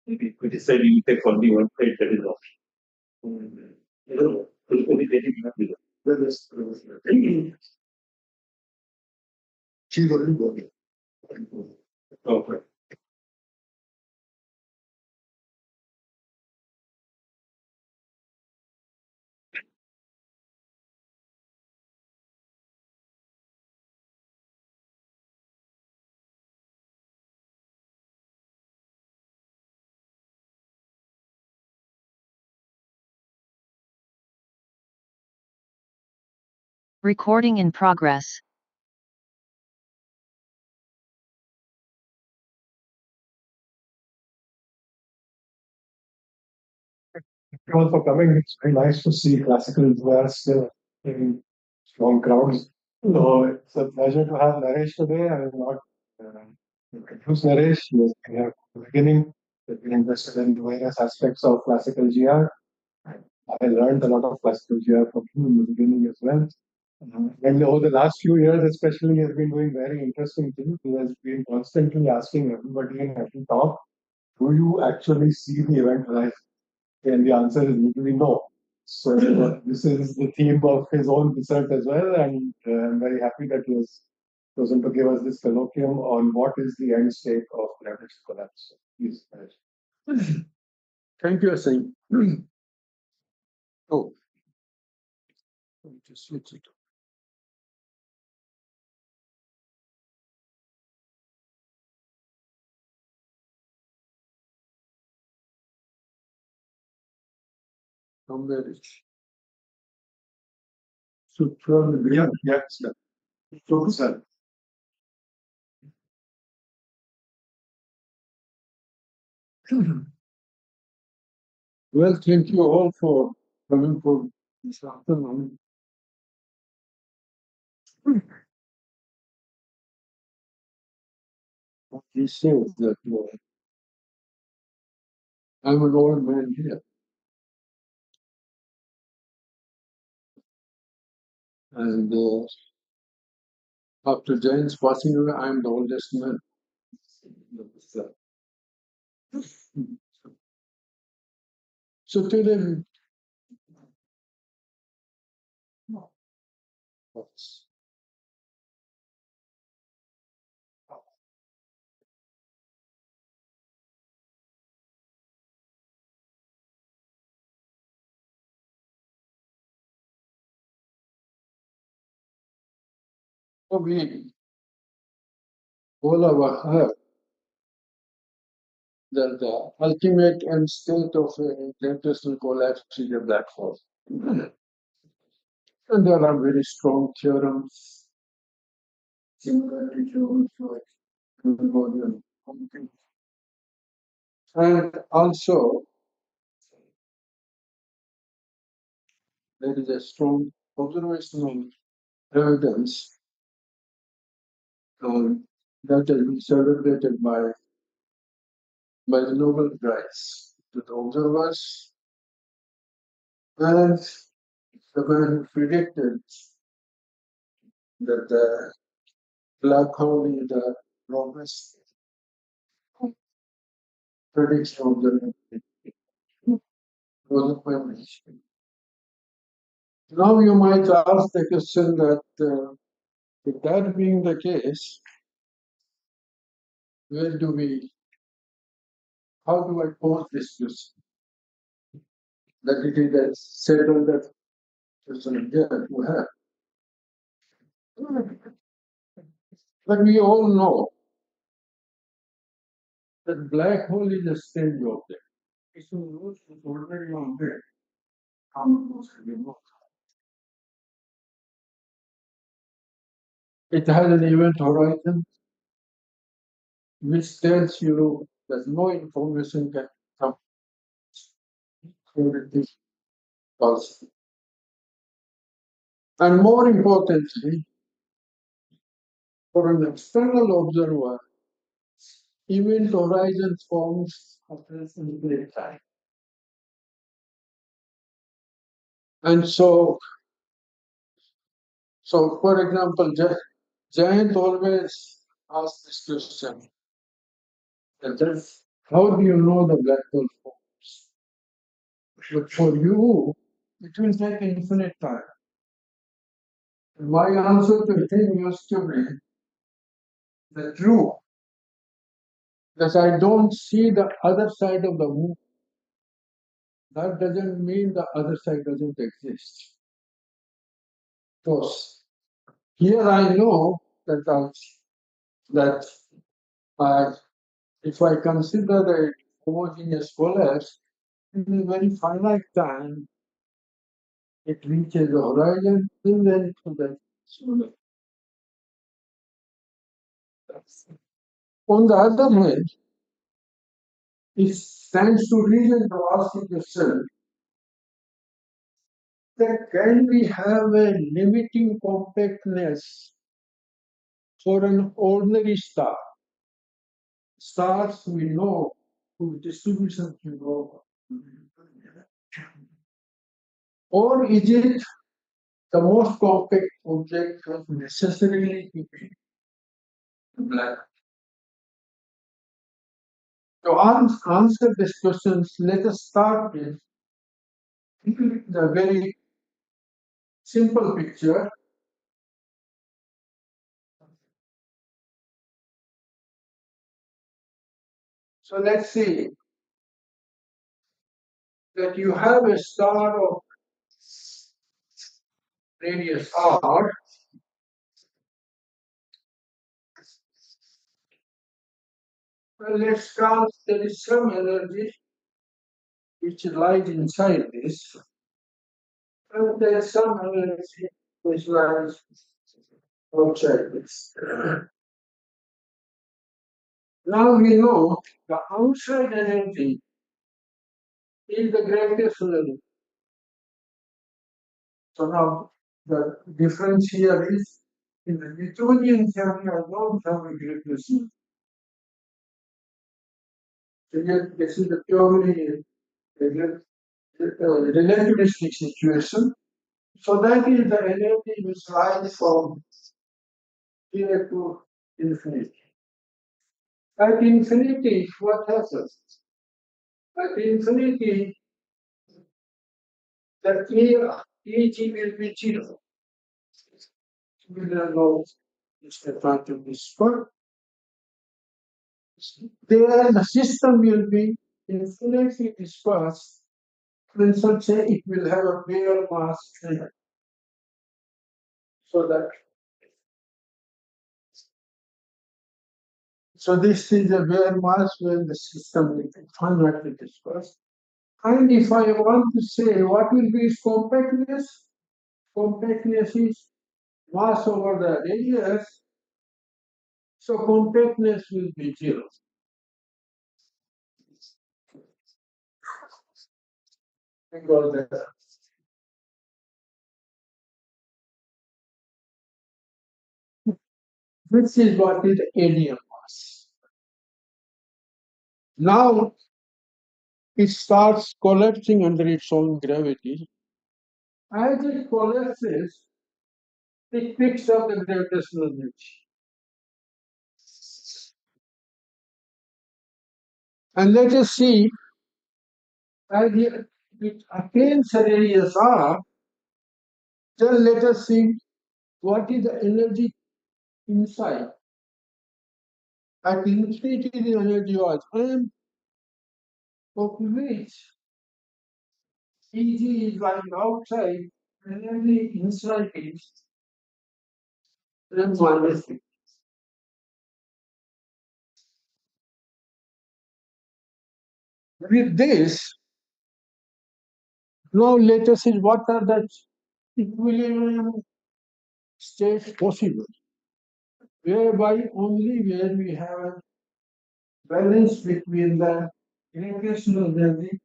maybe we decide you take only one side, that is option. I don't know. Only they did not do that. She's already working. Okay. Recording in progress. Thank you all for coming. It's very nice to see classical jazz still in strong crowds. So it's a pleasure to have Naresh today. I will not introduce Naresh. He was here from the beginning. He's been interested in various aspects of classical GR. I learned a lot of classical GR from him in the beginning as well. And over the last few years, especially, he has been doing very interesting things. He has been constantly asking everybody in every talk, do you actually see the event horizon? And the answer is usually no. So this is the theme of his own research as well, and I'm very happy that he has chosen to give us this colloquium on what is the end state of gravitational collapse. Please, Naresh. Thank you, Singh. Oh, let me just switch it. From where is so from the beginning? Yeah, sir. So, sir. Well, thank you all for coming for this afternoon. He says that I'm an old man here. And after Jain's passing away, I'm the oldest man. So today, we all have that the ultimate end state of a gravitational collapse is a black hole. And there are very strong theorems similar to Colloquium. And also, there is a strong observational evidence that has been celebrated by the Nobel Prize to the observers. And the man who predicted that the black hole is the longest prediction of the memory. Now you might ask the question that if that being the case, how do I pose this question? That it is a settled that question here to have. But we all know that black hole is a strange object. It's already on there. It has an event horizon which tells you that no information can come through this pulse. And more importantly, for an external observer, event horizon forms after a time. And so for example, Giant always asks this question. And then How do you know the black hole forms? But for you, it will take infinite time. My answer to him used to be the truth that I don't see the other side of the moon. That doesn't mean the other side doesn't exist. Because here I know that I, if I consider a homogeneous collapse, in a very finite time, it reaches the horizon and then to the solar. On the other hand, it stands to reason to ask yourself that can we have a limiting compactness for an ordinary star? Stars we know, whose distribution we know. Or is it the most compact object has necessarily to be black? To answer these questions, let us start with the very simple picture. So let's see that you have a star of radius r. Well, let's count there is some energy which lies inside this, and there is some energy which lies outside this. Now we know the outside energy is the gravitational energy. So now the difference here is in the Newtonian theory, I don't have a gravitational. So here, this is the purely relativistic situation. So that is the energy which lies from here to infinity. At infinity, what happens? At infinity, the Eg will be zero. We don't know the quantum discord. There, the system will be infinitely dispersed. And so say it will have a bare mass here. So this is a bare mass when the system will be finitely dispersed. And if I want to say what will be its compactness, compactness is mass over the radius, so compactness will be zero. Because this is what is alien mass. Now it starts collapsing under its own gravity. As it collapses, it picks up the gravitational energy. And let us see, as it attains a radius r, then let us see what is the energy inside. At infinity, the energy was m, of which Eg is lying outside, energy inside is m minus v. With this, now let us see what are the equilibrium states possible, whereby only where we have a balance between the gravitational energy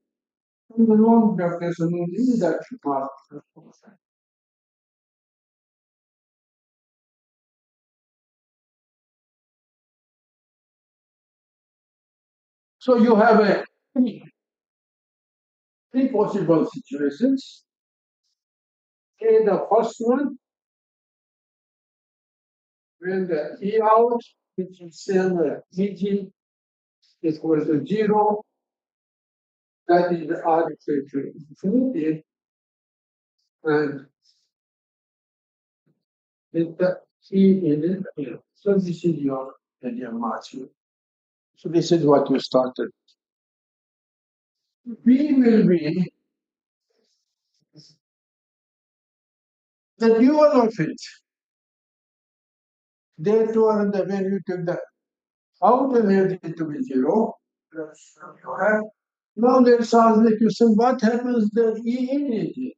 and the non-gravitational energy that mass. So you have three possible situations. Okay, the first one, when the E out, which is same Eg equal to 0, that is the arbitrary to infinity, and with the E in it here. So this is your area mass. So this is what you started. B will be the dual of it. There too are the when you take the out energy to be 0. That's what you have. Now let's ask the question, what happens to the E energy?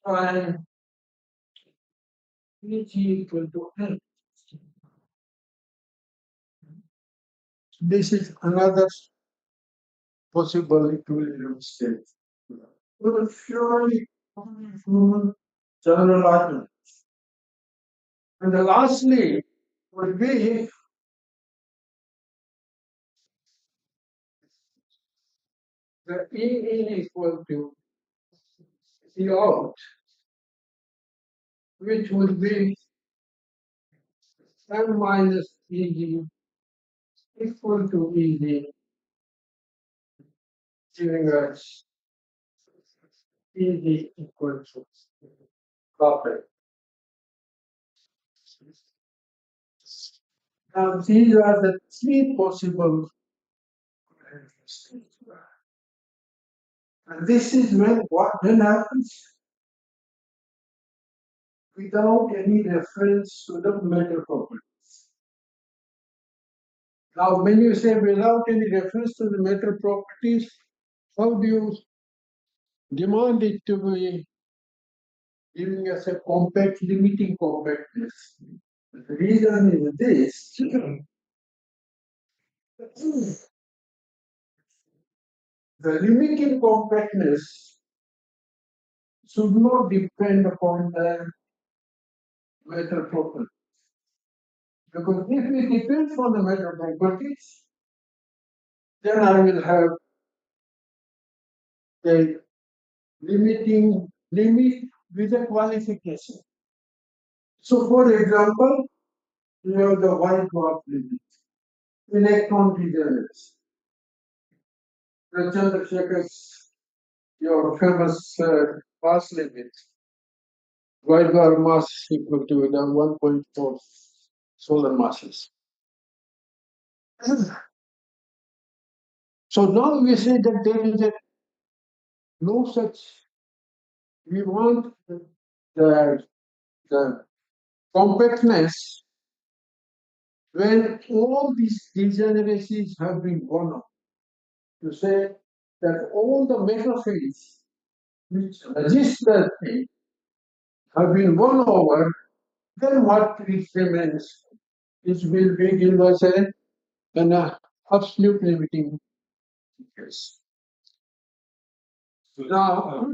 And Eg equal to N. This is another possible equilibrium state. We will surely general argument. And the lastly would be the E in equal to E out, which would be M minus Eg equal to Eg, giving us Eg equal to copper. Now these are the three possible states. And this is when what then happens without any reference to the matter properties. Now, when you say without any reference to the matter properties, how do you demand it to be giving us a compact, limiting compactness? The reason is this. The limiting compactness should not depend upon the matter properties. Because if it depends on the matter properties, then I will have a limiting limit with a qualification. So, for example, you have the white dwarf limit, electron degeneracy. The Chandrasekhar's, your famous mass limit, white dwarf mass equal to the 1.4 solar masses. So now we say that there is no such, we want the compactness when all these degeneracies have been won out. To say that all the metal fields which register thing have been won over, then what remains is will be given as an absolute limiting case. So Now,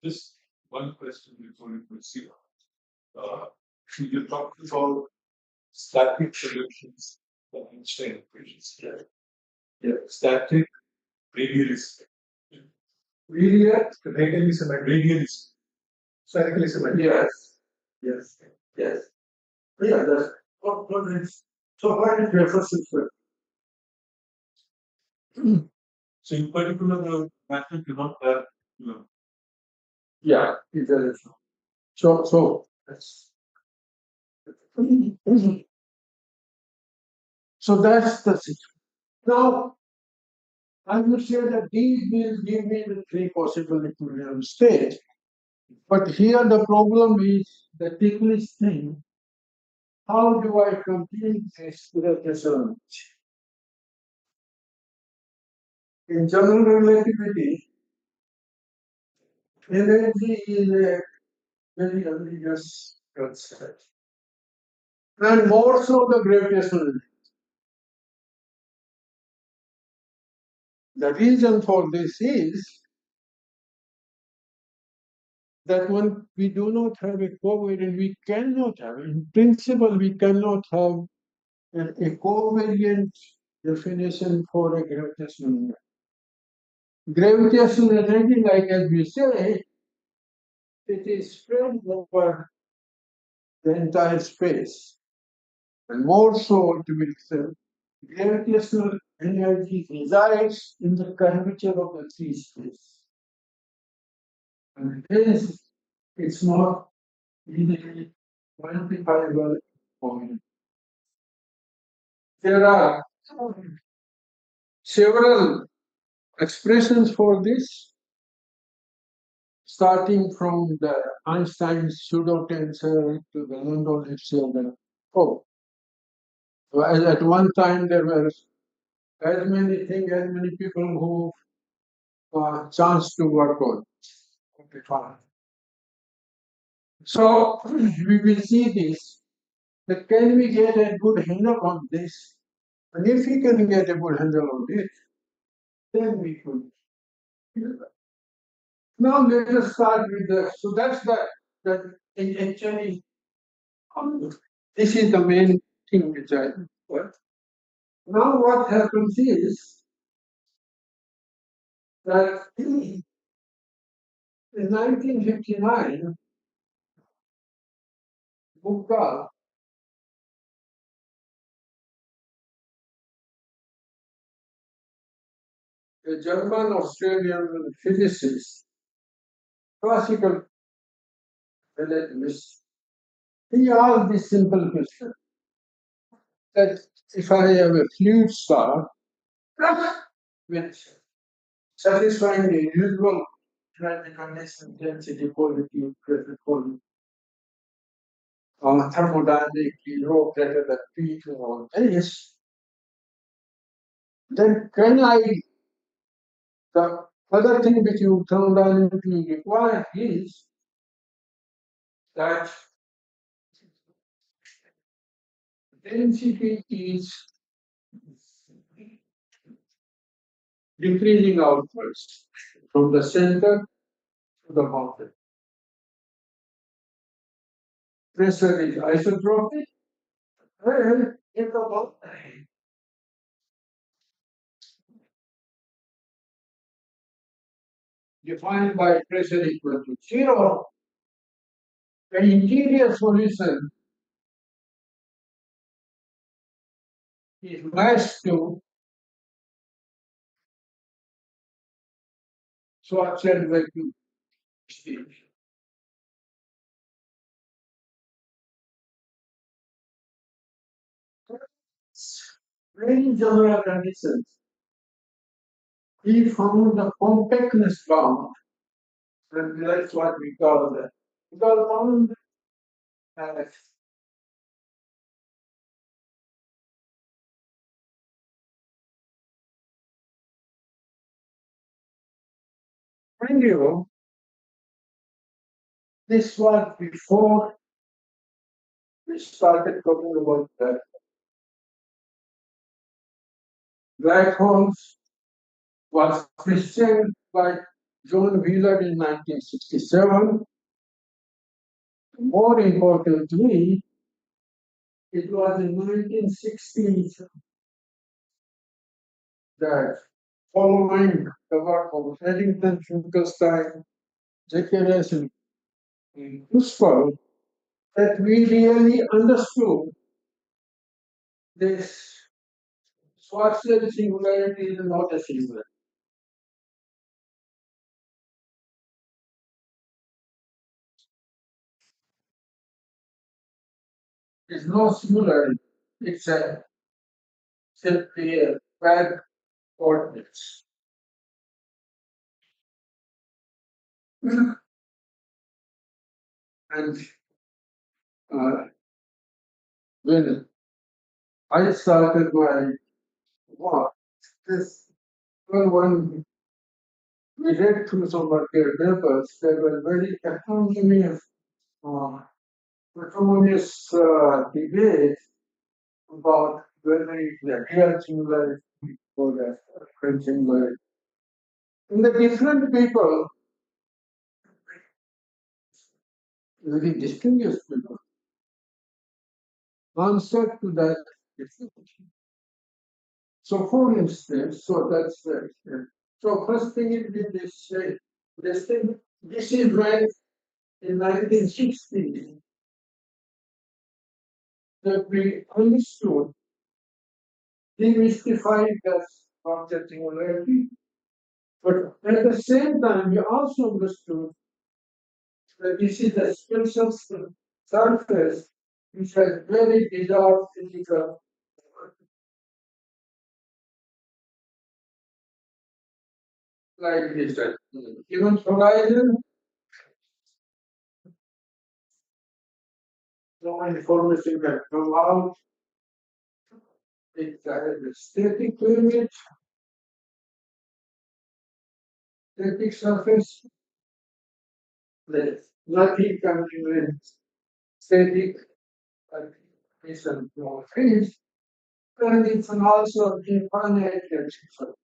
just one question before you proceed. You talked about static solutions of Einstein equations. Yeah. Static, radialistic. Radially symmetric. Radialistic. Spherically symmetric. yes. Yeah, that's what is. So what is references for? So in particular, the matter cannot have, Yeah, is a so that's so that's the situation. Now I would say that these will give me the three possible equilibrium states. But here the problem is the ticklish thing. How do I complete this measurement? In general relativity, energy is a very ambiguous concept. And more so the gravitational energy. The reason for this is that when we do not have a covariant, we cannot have, in principle, we cannot have a covariant definition for a gravitational energy. Gravitational energy, like as we say, it is spread over the entire space. And more so, to be said, gravitational energy resides in the curvature of the free space. And hence, it's not easily quantifiable point. There are several expressions for this, starting from the Einstein's pseudo tensor to the London epsilon. Oh, well, at one time there were as many things, as many people who chance to work on. Okay, fine. So we will see this. That can we get a good handle on this? And if we can get a good handle on it, then we could. Now let us start with the. So that's that actually. This is the main thing which I. What? Now what happens is that in 1959, Buchdahl, a German Australian physicist, classical relativist, he asked this simple question that if I have a fluid star with satisfying the usual kinetic condition, density, quality, pressure, quality, thermodynamically low greater than P to all this, then can I, the other thing which you thermodynamically require is that density is decreasing outwards from the center to the boundary. Pressure is isotropic, and in the boundary, defined by pressure equal to 0, the interior solution is matched to Schwarzschild vacuum state. Very general conditions. He found the compactness bound, and that's what we call the Buchdahl bound. Mind you, this was before we started talking about that black holes was questioned by John Wheeler in 1967. More importantly, it was in 1960s that following the work of Eddington, Finkelstein, Zacharias, and Buchdahl, that we really understood this Schwarzschild singularity is not a singularity. It's no singularity. It's a simply a bad coordinates. And when I started my work, this when we read through some of their papers, they were very acrimonious, acrimonious debate about whether it's a real singularity or the French singularity. And the different people, very distinguished people, answered to that difference. So, for instance, so that's the So first thing it did is say, this is when in 1960 that we understood demystified as object singularity, but at the same time we also understood that this is a special surface which has very bizarre physical like this. Given horizon, no information can come out. It has a static limit, static surface. There's nothing can remain static, but it's a more phase. And it's also infinite exercise.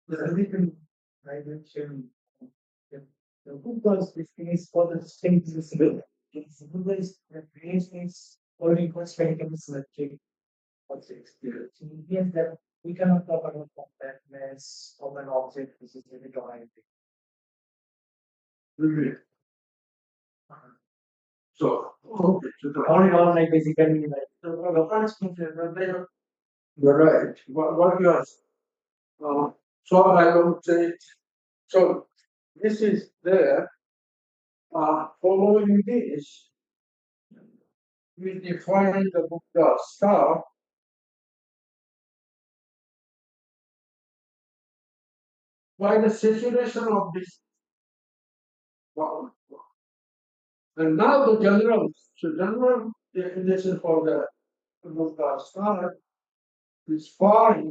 The American dimension, the Buchdahl's definition for the state visible. It's always the creations or constraints symmetric of the experience. It means that we cannot talk about compactness of an object which is limit or anything. So, okay, so the All in all, like basically like the first thing you're right. What you asked. So I don't say it. So this is there. Following this, we define the book the star by the saturation of this. Wow. And now the general definition for the book the star is phi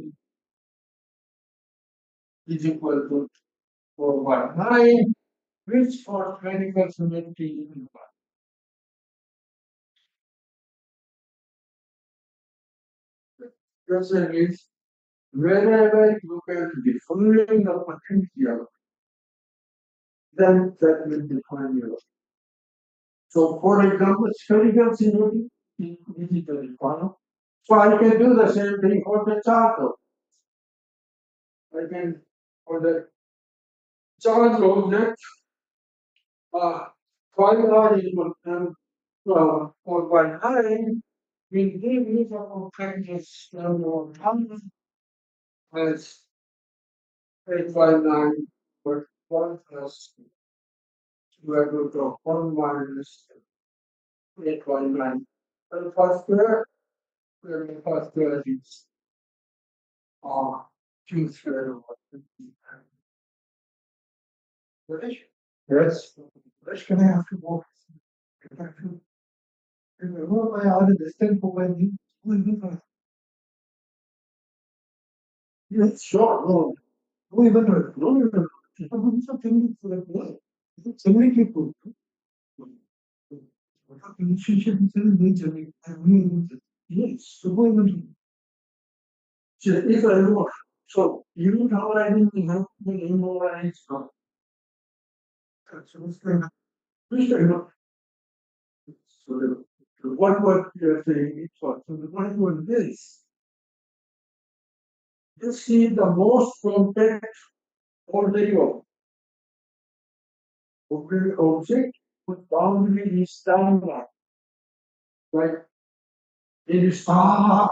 is equal to 419, which for mechanical symmetry is equal. Question is, whenever you can define the potential, then that will define your. So, for example, spherical symmetry is easy to define. So, I can do the same thing for the charcoal. I can, for the charge object, 5R equal to 4/9 will give you the compactness number 1 as 8/9, but 1 plus square root of 1 minus 8/9. And first square, the first square is 2 square root of 50. Yes. Can I have to walk? Remember my other distant when yes, sure, no. No, even no, even something like what? So many people. Relationship is in nature. I mean, yes, so even if I know, so you know how I didn't have the name of I so what's going on? Which I know. So what you're saying is what? So the point was this. You see the most compact order of object with boundary is standard. Like it is but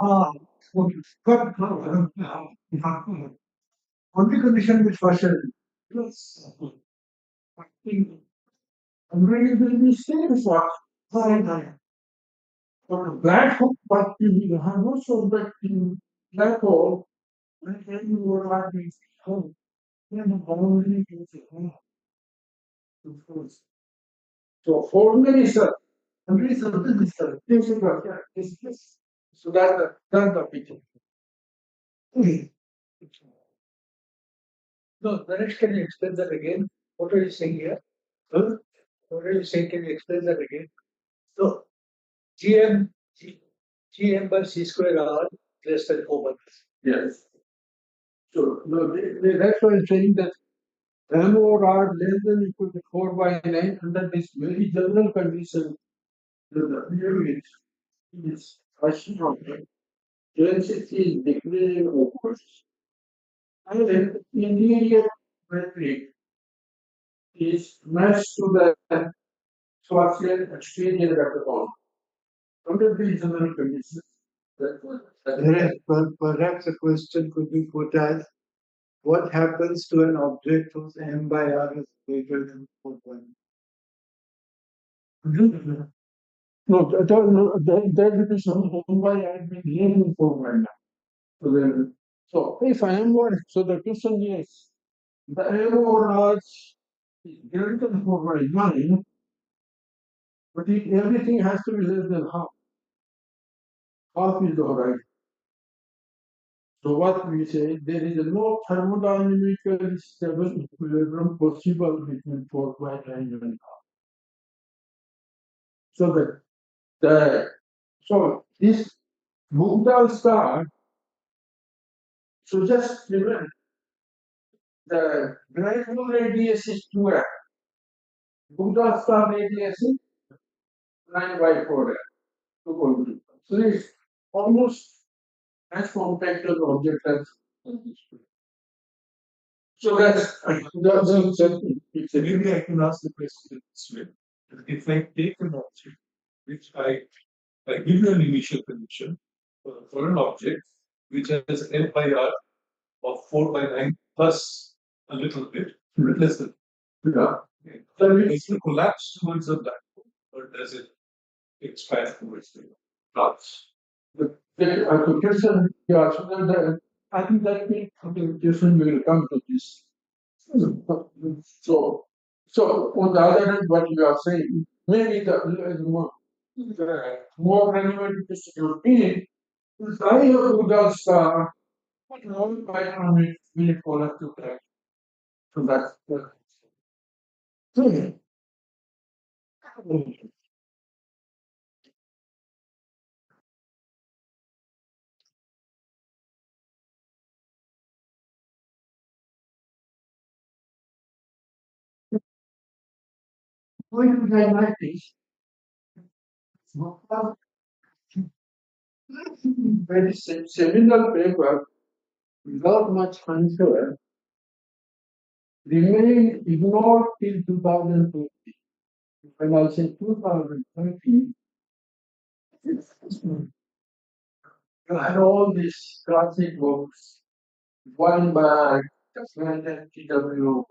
only condition which was yes. I'm really will be staying for time. For the black hole, but you have also that in black hole, and then you were like this home. Then the boundary is of course. So formula is a reason is a physical is this. So that's the picture. No, Naresh, can you explain that again? What are you saying here? Huh? What are you saying? Can you explain that again? So GM GM by C square R less than 4 1. Yes. So no, that's why I'm saying that M or R less than equal to 4 by 9 under this very general condition, the fluid is rushing from it. Density is decreasing upwards. And then interior metric is matched to the Schwarzschild exterior vector under these general conditions. Perhaps a question could be put as what happens to an object whose m by r is greater than 4.1? No, that is m by r is greater than 4.9. So if m were, so the question is, the m or r is greater than 4.9, but everything has to be less than half. Half is the horizon. So what we say, there is no thermodynamically stable equilibrium possible between 4.9 and half. So so this Buchdahl star, so just remember, the gradual radius is 2f. Buchdahl star radius is 9 by 4f. So it's almost as compact as object as this. So that's maybe I can ask the question this way. If I take an object, which I give you an initial condition for an object which has L by R of 4 by 9 plus a little bit, less than. Yeah. Then it will collapse towards the black hole, or does it expand towards the clouds? The question, yeah, I think that means the question will come to this. So, on the other hand, what you are saying, maybe the more relevant question would be, if I have Buddha star, what role might will it fall up to that? So that's the thing. Why do I like this? Very seminal paper without much answer remained ignored till 2020. When I say 2020, you had all these classic books, Weinberg, Fend, T.W.,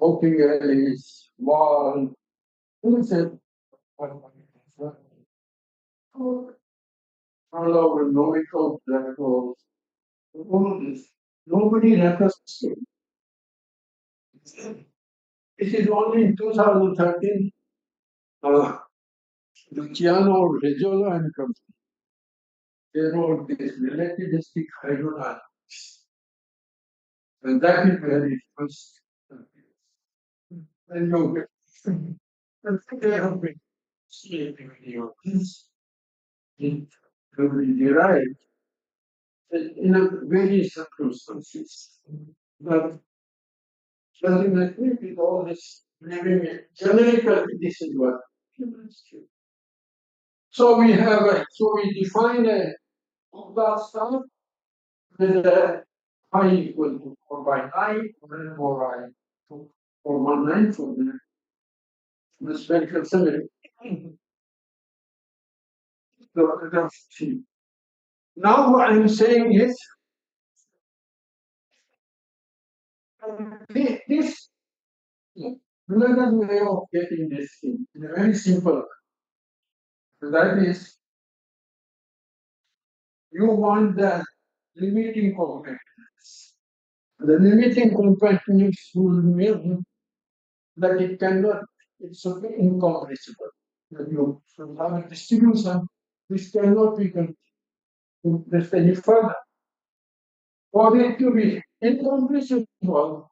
Hoping Ellis, Wall, who said, Carlo will know it all, all this. Nobody refers to it. It is only in 2013, Luciano Reggiola and company, they wrote this relativistic hydrodynamics. And that is where it first and you and they have been sleeping your kids it will be derived in a various circumstances. But ultimately with all this living generically this is what humans do. So we define a Buchdahl star with a I equal to 4 by 9, and 4 I to 419 for the spherical symmetry. So that's T. Now what I'm saying is this another way of getting this thing in a very simple. That is, you want the limiting compactness. The limiting compactness will mean that it cannot, it's incompressible. That you have a distribution, this cannot be compressed any further. For it to be incompressible,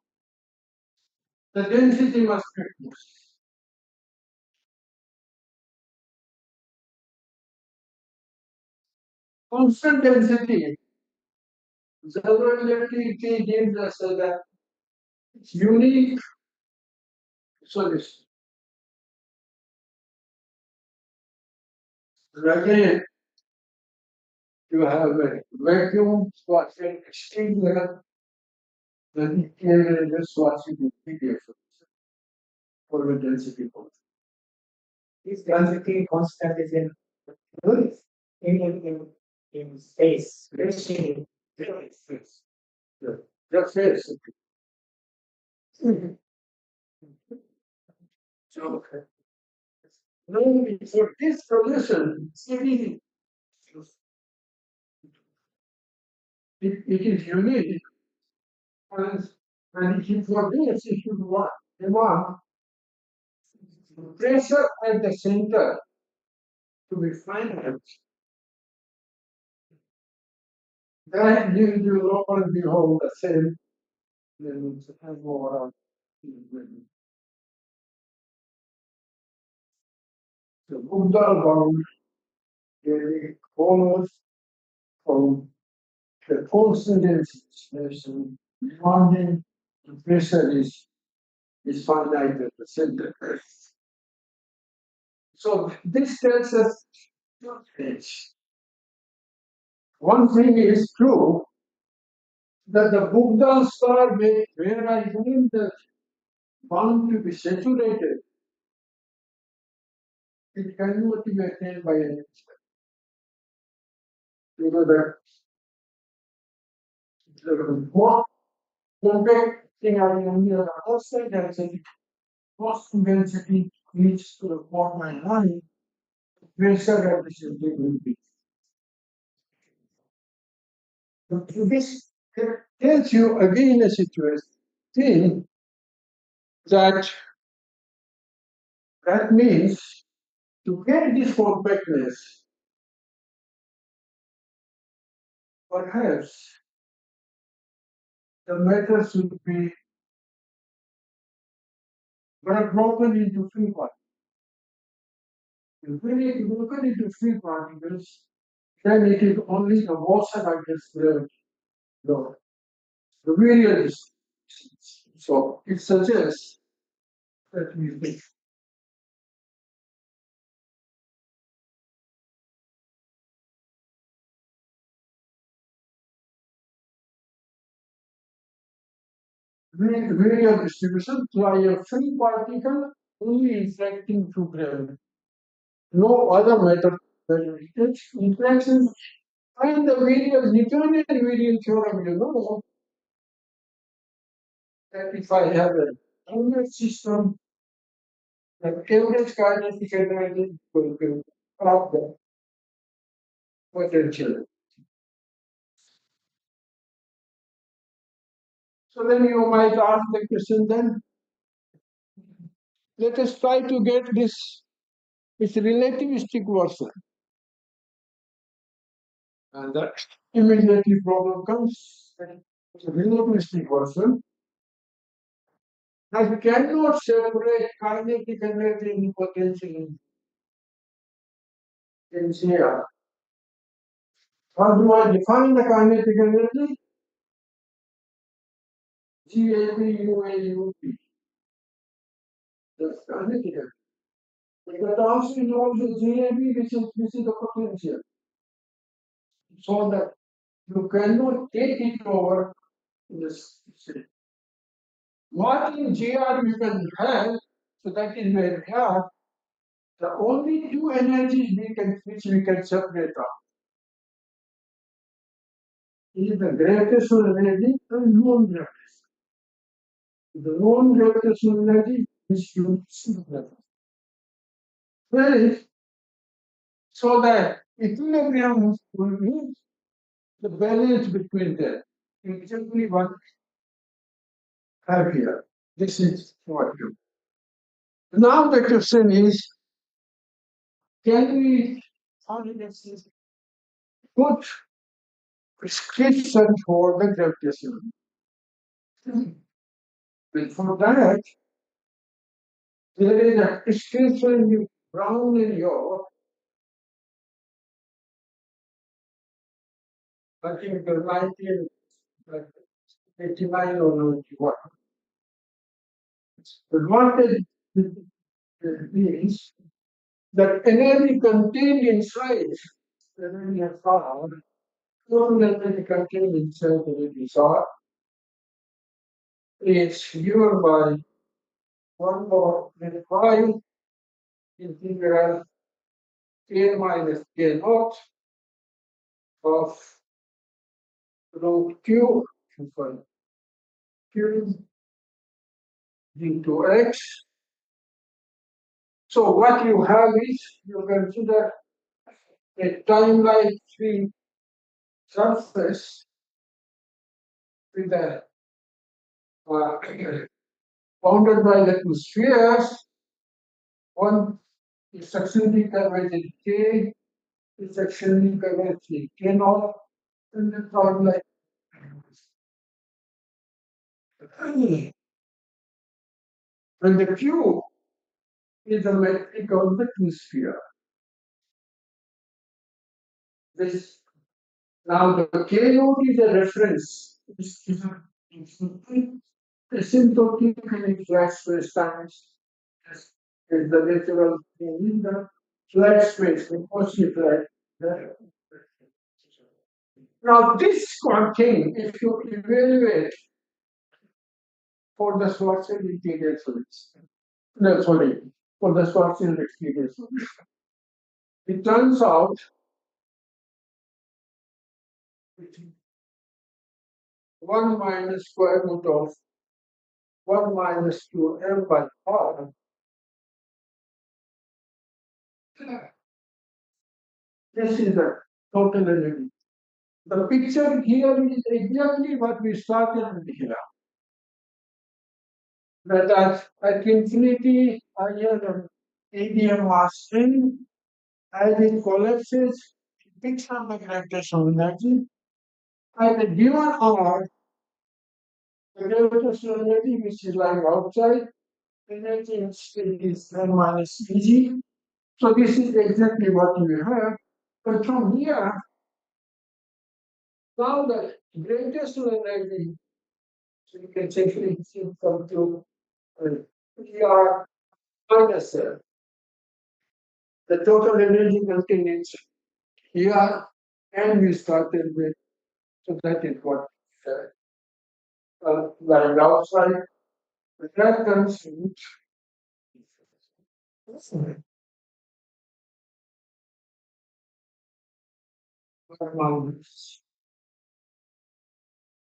the density must be reduced. Constant density, zero electricity gives us that It's unique solution. And again, you have a vacuum swatching extreme level, then it can just swatching the PDF for the density function. This density constant is in units in space, reaching zero space. Just yes. So, now for this solution, it's easy. It is unique. And if for this, if you want the pressure at the center to be finite, that gives you lo and behold the same limits and more on. The Buchdahl bound really follows from the constant density demanding the pressure is finite at the center. So this tells us two things. One thing is true that the Buchdahl star where I believe the bound to be saturated, it cannot be attained by any step. You know that the more compact thing I mean the outside density, most density reaches to the 4.9, pressure at the center will be. This tells you again a situation that means to get this compactness, perhaps the matter should be broken into three parts. If we it broken into three particles, then it is only the motion against the Virial distance. So it suggests that we think Virial distribution by a free particle only interacting through gravity. No other method that takes interactions and the Newtonian Virial theorem, you know, that if I have a onward system, the average kinetic energy will be of the potential. So then you might ask the question then, let us try to get this relativistic version. And the immediately problem comes, the relativistic version. I cannot separate kinetic energy and potential in CR. How do I define the kinetic energy? GAP, that's kinetic energy. But that also involves the GAP, which is the potential. So that you cannot take it over this. What in GR you can have, so that is where we are. The only two energies which we can separate out is the gravitational energy and non-gravitational. The non-gravitational energy is used so that equilibrium will be the balance between them. It's simply what I have here. This is what you. Now the question is, can we put prescription for the gravitational? And for that, there is a prescription you brown in your, I think the 1989 or 91. advantage is that energy contained inside energy of power, total energy contained inside energy source is given by 1 more with 5 integral k minus k naught of root q q into x. So what you have is you consider a time-like free surface with a bounded by the two spheres. One is sectionally curvature k, is sectionally curvature k naught, and the time-like. And the q is the metric of the two sphere. This now the k naught is a reference. This is asymptotically flat space times is the natural thing in the flat space, the mostly flat. Now this contain, if you evaluate for the Schwarzschild integral solution, no, sorry, for the Schwarzschild integral solution, it turns out 1 minus square root of 1 minus 2m by r. This is the total energy. The picture here is exactly what we started with here. That at infinity, I have an ADM mass string. As it collapses, it picks up the gravitational energy. At a given r, the gravitational energy which is lying outside, energy in state is n minus Eg. So this is exactly what we have. But from here, now the gravitational energy, so you can safely come to PR minus the total energy contained in here, and we started with, so that is what lying outside. But that comes in minus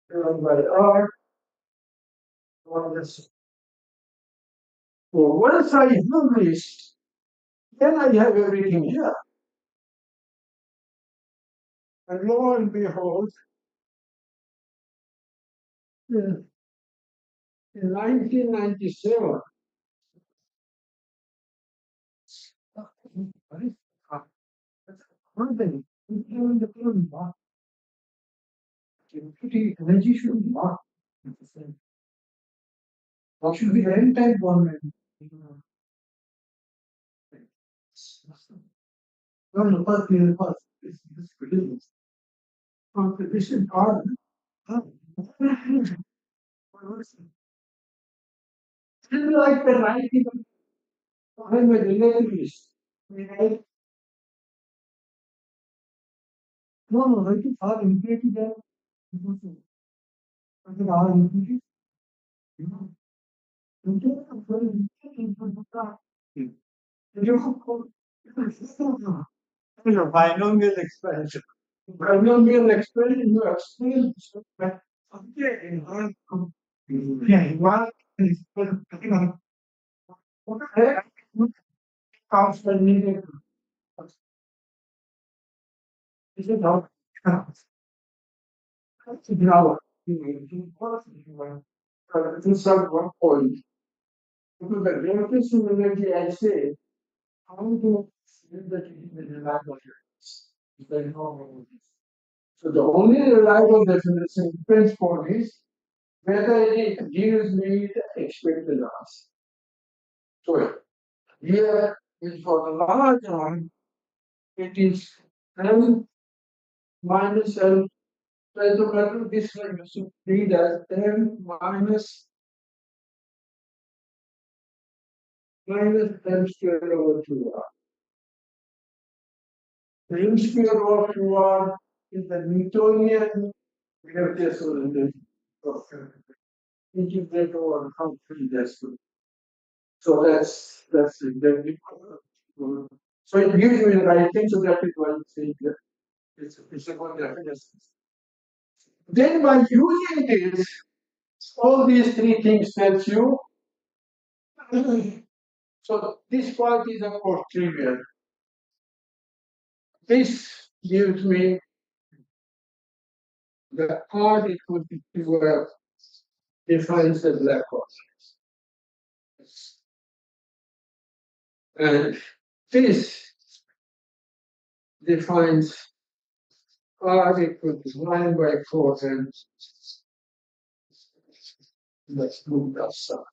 by R minus. So once I do this, then I have everything here. And lo and behold, in 1997, energy should not. What should be n-type bond? No, no, first. Competition hard. Still like the 90, I'm a relativist. Right? No, I think our infinity there. I think our infinity. Binomial expansion. Binomial expansion, you explain. Okay, yeah, what is constant needed? Is it not? Now, this is one point. Because the gravitational energy, I say, how to see that it is reliable? Very normal. So the only reliable definition depends on is whether it gives me the expected answer. So here is for the large one, it is m minus l. So as a matter of this one, you should read as m minus minus m square over 2r. The m square over 2r is the Newtonian gravitational energy of integrate over how free decimal. So that's exactly. So it gives me the right thing, so that is why I'm saying that it's a good definition. Then by using this, all these three things tells you. So this part is of course trivial. This gives me the R equal to 2F defines the black hole. And this defines R equal to 9 by 4 and let's move that side.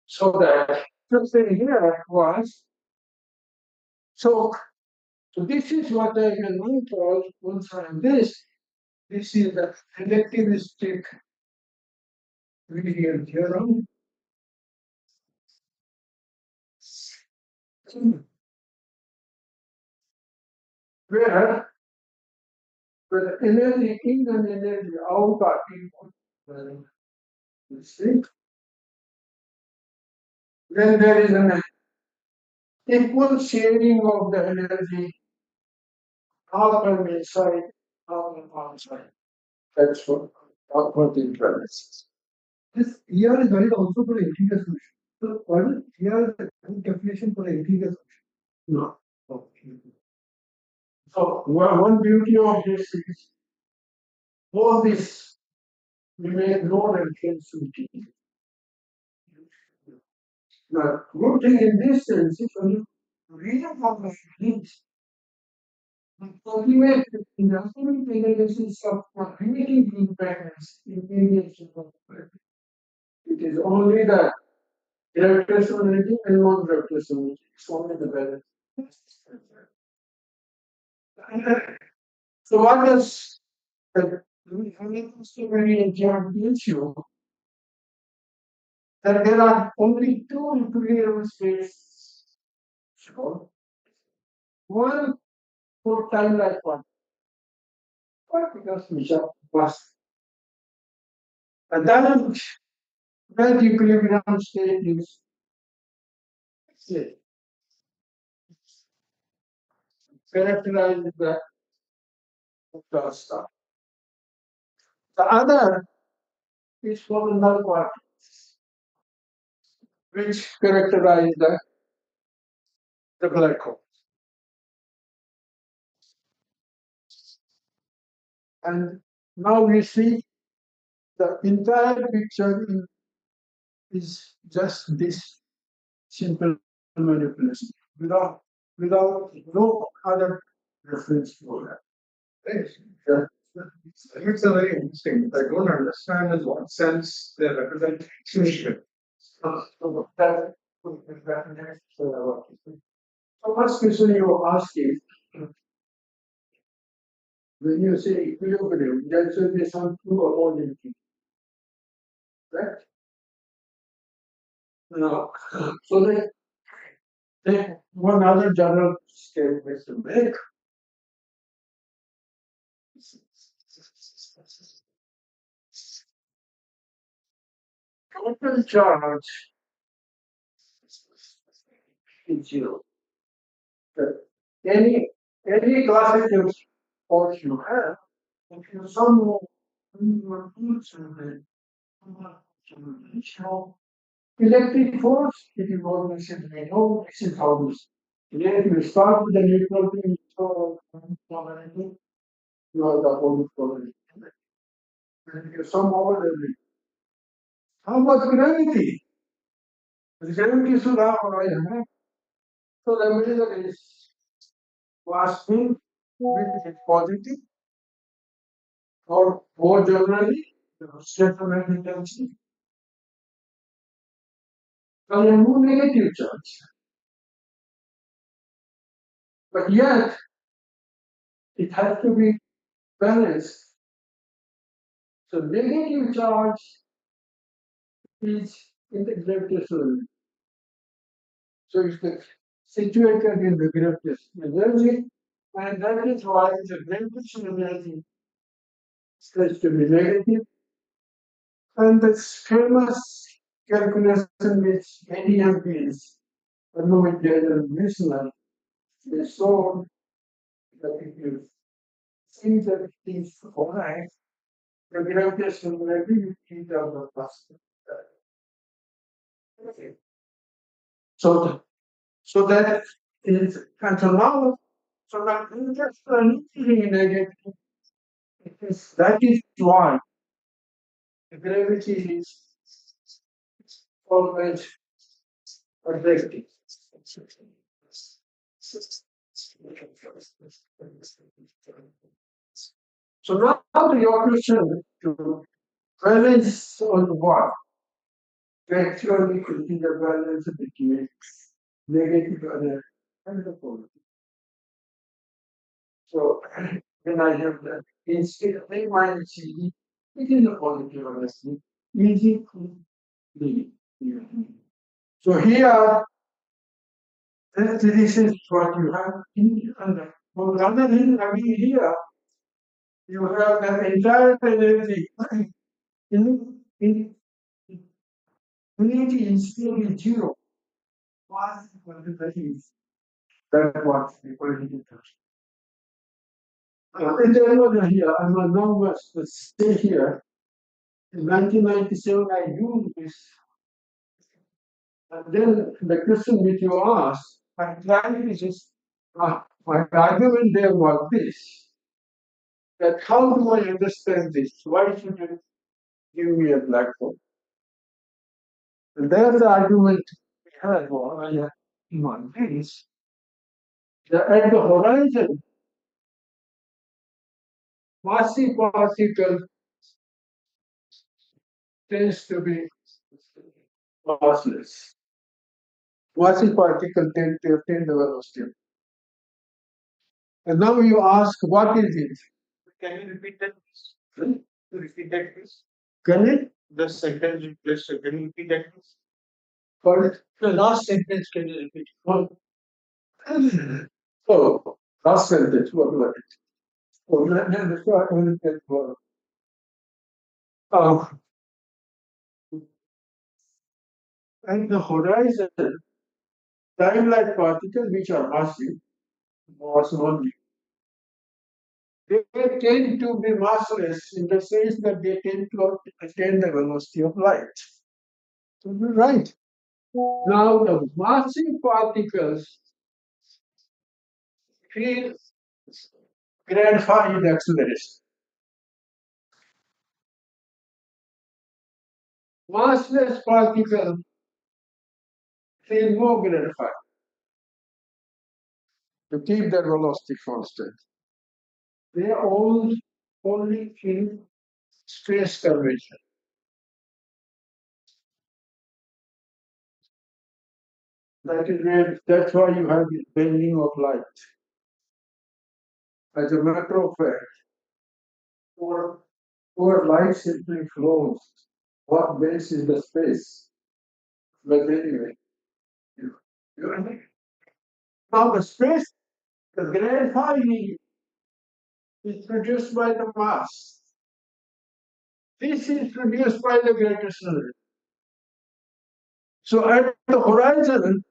So that the thing here was, so this is what I can now call, once I am this is the relativistic Virial theorem. Where the energy in and energy out are equal. Then there is an equal sharing of the energy, half on inside, half on outside. That's what it does. This here is valid also for the integer solution. So what is here is the definition for the integer solution? No. Okay. So one beauty of this is all this we make no reference to T. Now, good thing in this sense is when you read about the needs, ultimate in the ultimate analysis of limiting the impacts in areas of it is only the gravitational energy and non-gravitational energy. It's only the balance. So what does the issue that there are only two equilibrium states. So one for time like one. Why? Because we have past. And then where the equilibrium state is say, characterized the star. The other is for the null particles, which characterize the black hole. And now we see the entire picture is just this simple manipulation without no other reference to that. It's a very interesting. I don't understand in what sense they represent extinction. So first question you ask is, when you say equilibrium, there should be some true homogeneity. Right? Now, so that one other general statement to make. Total charge is zero. Any classical force you have, if you somehow electric force, it is always simply no, this is how this. If you start with the neutral thing, you are the whole polarity. And you somehow how much gravity? The gravity should have a so the middle is spin which is positive, or more generally, the electromagnetic density. And a more negative charge. But yet, it has to be balanced So negative charge is in the gravitational. So it's situated in the gravitational energy, and that is why the gravitational energy is said to be negative. And this famous calculation which ADM is phenomenal listener is shown that if you see that it is alright, the gravitational energy is of the past. Okay. So that is, and so now, so that is negative. That is why the gravity is always attractive. So now your question to balance on what? To actually create the balance between negative and the positive. So when I have that instead of A minus CD, it is a positive honesty, easy to leave. So here, this is what you have in under. On the other hand, here, you have the entire energy in unity is still zero. Why? That is what people need to and then over here, I'm a number to stay here. In 1997, I used this. And then the question which you asked, I tried this. My argument there was this: that how do I understand this? Why should you give me a black hole? And there the argument we had was in one case that at the horizon, massive particle tends to be massless. Massive particle tend to attain the velocity. And now you ask, what is it? Can you repeat that, please? Repeat that, please. Can it? The sentence, please. Can you repeat that, please? Or the last sentence, can you repeat? Oh, last sentence, what was it? Oh, that's what I want to get for. And the horizon, time-like particles which are massive, mass only, they tend to be massless in the sense that they tend to attain the velocity of light. So you're right. Now the massive particles feel grand phi is acceleration. Massless particles feel no grand phi to keep their velocity constant. They only feel space curvature. That's why you have this bending of light. As a matter of fact, where light simply flows, what bends is the space. But anyway, now the space, the grand phi is produced by the mass. This is produced by the gravitational. So at the horizon,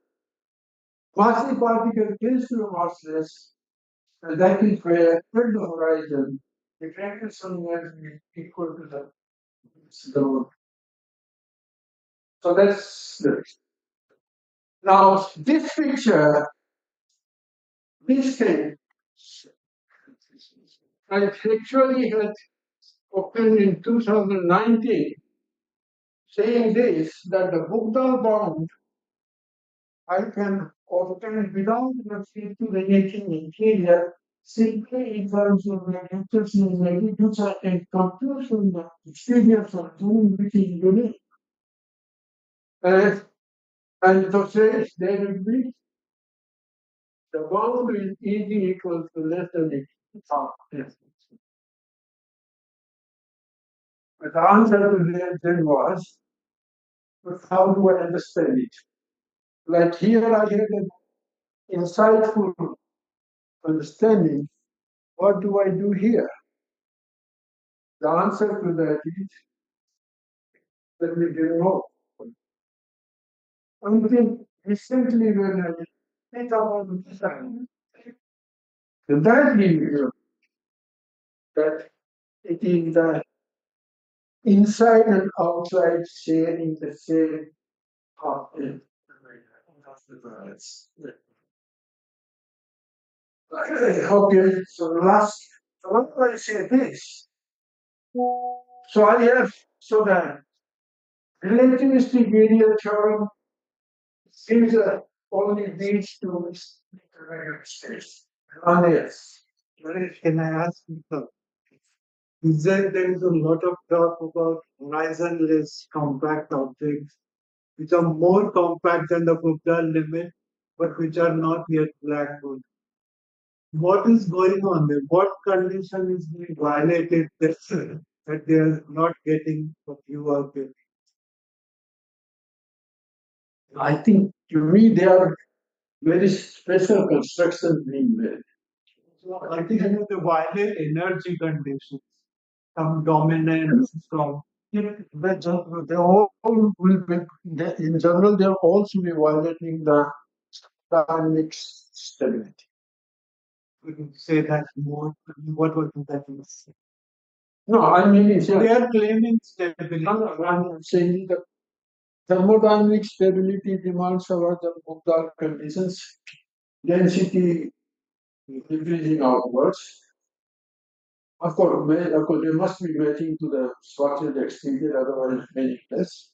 massive particle tends to be massless, and that is where at the horizon, the gravitational energy is equal to the slow. So that's the. Now this picture, this thing, I actually had opened in 2019, saying this, that the Buchdahl bound I can obtain without restricting anything interior, simply in terms of the intersection which I can compute from the experience of doing which is unique. And to say there will be the bound is equal to less than it. The answer to that then was, but how do I understand it? Like here I had an insightful understanding. What do I do here? The answer to that is that we didn't know. Until recently when I think about design, that we knew that it is the inside and outside sharing the same of the words. Okay, so what do I say this? So I have so that relativistic Virial theorem seems that only these two intermediate states. Yes. Can I ask you something? There is a lot of talk about horizonless compact objects, which are more compact than the Buchdahl limit, but which are not yet black holes. What is going on there? What condition is being violated that they are not getting what you are getting? I think to me they are very special constructions being made. So I think you have to violate energy conditions, some dominance from They all will be, in general, they are also be violating the dynamic stability. we can say that more. What was that? No, I mean, it's They are claiming stability. I'm saying that thermodynamic stability demands about the Buchdahl conditions, density increasing outwards. Of course, they must be matching to the structure exceeded, otherwise meaningless.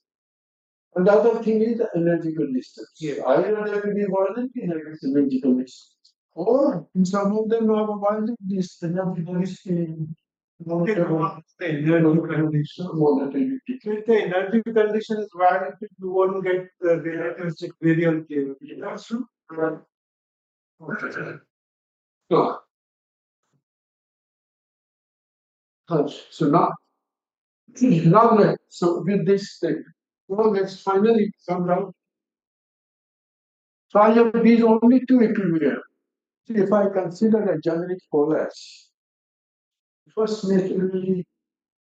And the other thing is the energy conditions. Yeah. Either they will be violent in energy conditions, or in some of them are violent this energy condition. Okay, the energy condition. Volatility. So if the energy condition is violated, you won't get the relativistic virial theory. That's true. Right. Okay. So, so so with this thing, well, let's finally come down. So I have these only two equilibrium. So if I consider a generic collapse, first naturally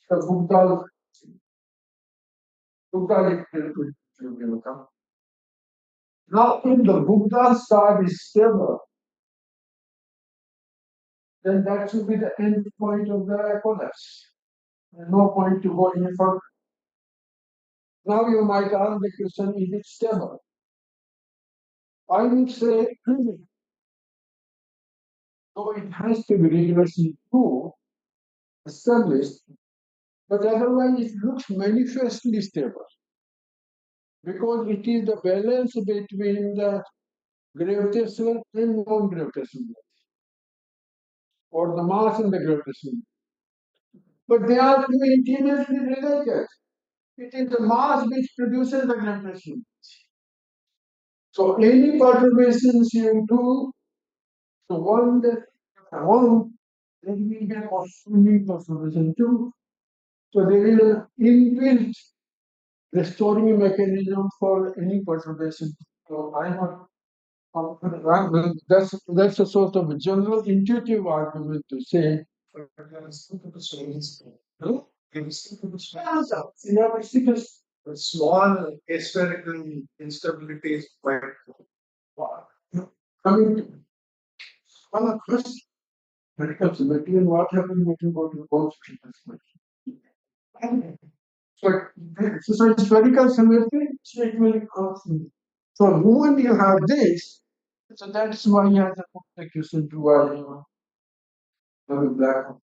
the Buchdahl equilibrium come. Now, if the Buchdahl star is stable, then that should be the end point of the collapse. There's no point to go any further. Now you might ask the question, is it stable? I would say, so it has to be rigorously proved, established, but otherwise it looks manifestly stable. Because it is the balance between the gravitational and non-gravitational, or the mass and the gravitational. But they are two intimately related. It is the mass which produces the gravitational. So any perturbations you do, so one, then we get only perturbation two. So there is an inbuilt restoring mechanism for any perturbation. So I have that's a sort of a general intuitive argument to say. Small spherical instability is quite. I mean, one of question when it comes to material, what happens when you go to both so spherical symmetry, statement constant. So when you have this, so that's why you have the question to why you have a black hole.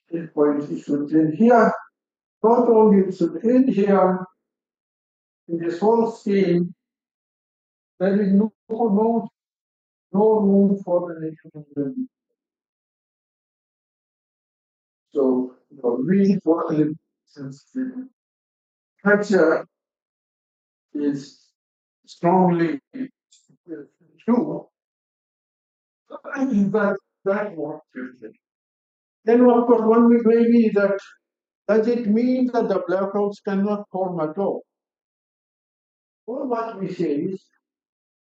It points it should end here. Not only it should end here, in this whole scheme, there is no room for the nation. So we for the culture is strongly true. That what you think. Then of course one will maybe that Does it mean that the black holes cannot form at all? Or what we say is,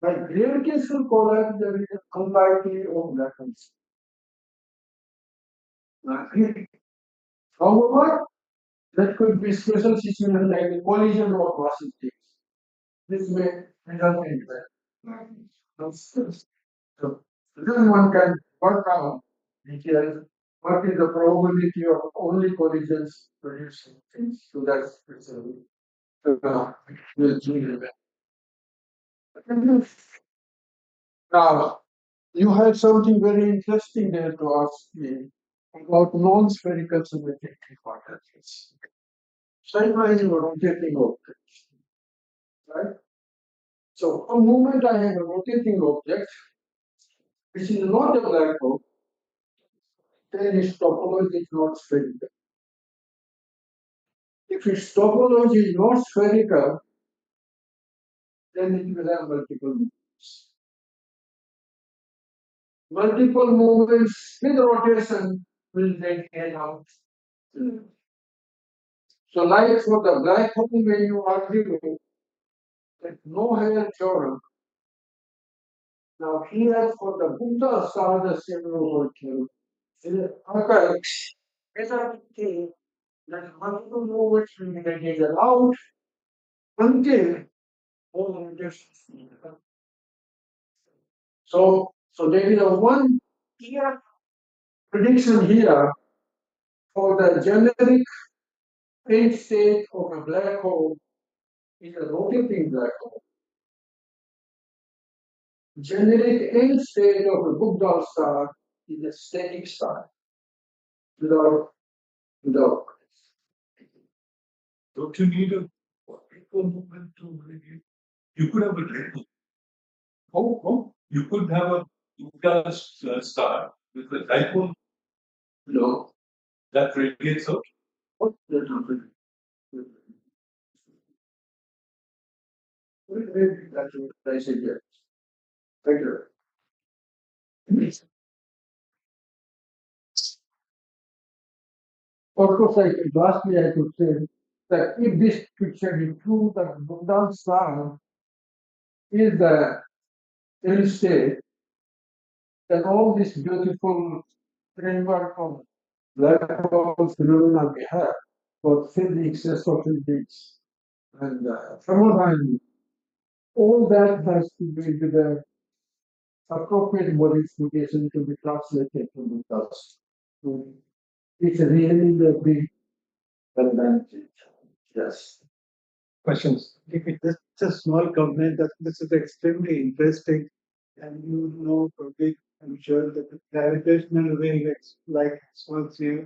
by gravitational collapse, there is a compactness of black holes. However, that could be special situation like a collision of massive things. This may result in that. So then one can work out details. What is the probability of only collisions producing things? So that's we'll change that. Now, you had something very interesting there to ask me about non-spherical symmetric particles. Signifying rotating objects, right? So, a moment I have a rotating object, which is not a black hole, then its topology is not spherical. If its topology is not spherical, then it will have multiple movements. Multiple movements with rotation will then get out. So, like for the black hole, when you argue that no higher theorem, now here for the Buchdahl star, the similar theorem. Okay, as I say, that multiple movements will be allowed until all rotations. So there is a one clear prediction here for the generic end state of a black hole is a rotating black hole. Generic end state of a Buchdahl star is a static star without. Don't you need a equal movement to radiate? You could have a red. Oh, you could have a Buchdahl star with a dipole. No. That radiates out. What that happened? That's what I said yes. Thank you. Of course, lastly, I could say that if this picture is true, that Buchdahl star is the end state, then all this beautiful framework of black hole phenomena we have for physics, astrophysics, and thermodynamics, all that has to be with the appropriate modification to be translated to the dust. It's really the big advantage. Yes. Questions? Just a small comment that this is extremely interesting, and you know, probably, I'm sure that the gravitational wave, like experts here,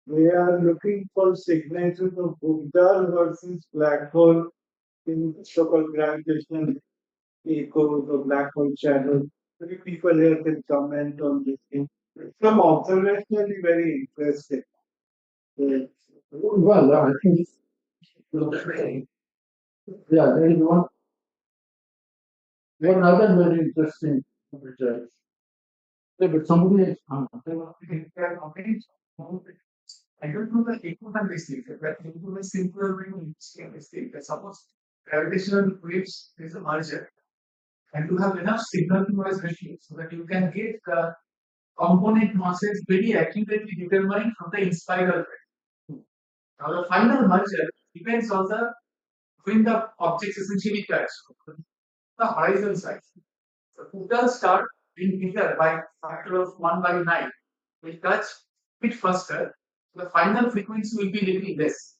we are looking for signatures of Buchdahl versus black hole in so-called gravitational echoes or black hole shadow. Maybe people here can comment on this thing. Some observationally very interesting. Well, I think, yeah, there is one other very interesting result. Yeah, but somebody else. I don't know the equivalent mistake, but equivalent simpler way to scale mistake. That suppose gravitational waves is a merger, and you have enough signal to noise ratio so that you can get the component masses very accurately determined from the inspiral rate. Now the final merger depends on the when the objects essentially touch the horizon side. The Buchdahl star being bigger by factor of 1 by 9 will touch bit faster. The final frequency will be little less.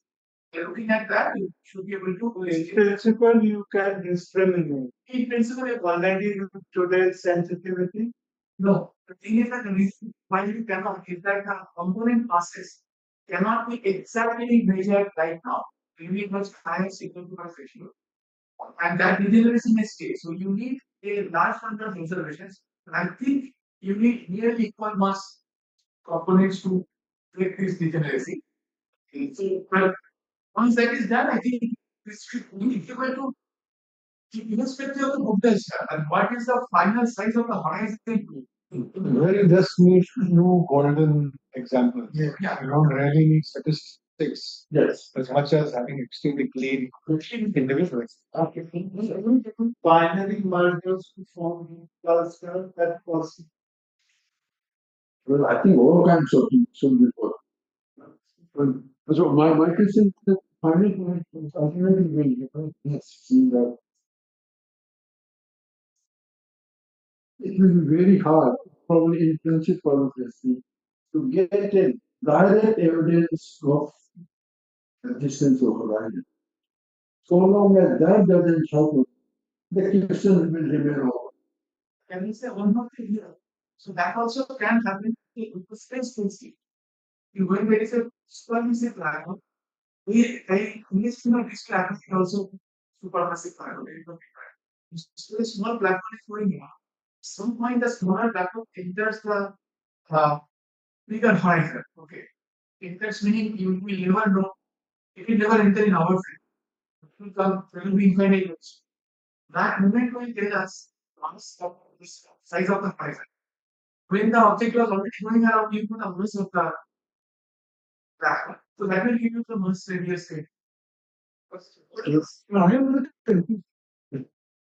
Looking at that, you should be able to. In principle, you can discriminate. In principle, if Already today's sensitivity. no, the thing is that the reason why you cannot is that the component masses cannot be exactly measured right now. You need much higher signal to noise ratio, and that degeneration may stay. So you need a large number of observations. And I think you need nearly equal mass components to take this degeneracy. So, but once that is done, I think this should be equal to irrespective of the Buchdahl star. And what is the final size of the horizon? Well, just need few golden examples. Yeah. You don't really need statistics. six, Yes. as much as having extremely clean individuals. Okay. Binary mergers to form cluster that was Well, I think all kinds of things should be put. So my question is that finally ultimately will see that it will be very hard, probably in principle, obviously, to get a direct evidence of the distance of horizon. So long as that doesn't happen, the question will remain open. Can we say one more thing here? So that also can happen in the space density. When there is a supermassive black hole, we estimate this black hole is also supermassive black hole. So a small black hole is going on. Some point the smaller black hole enters the uh, bigger horizon. Okay. Enters meaning you will never know. It will never enter in our field. It will come, there will be infinite range. That moment will tell us mass of this size of the horizon. When the object was already going around, you put a mass of the black hole. So that will give you the mass radius rate. yes. I am not confused.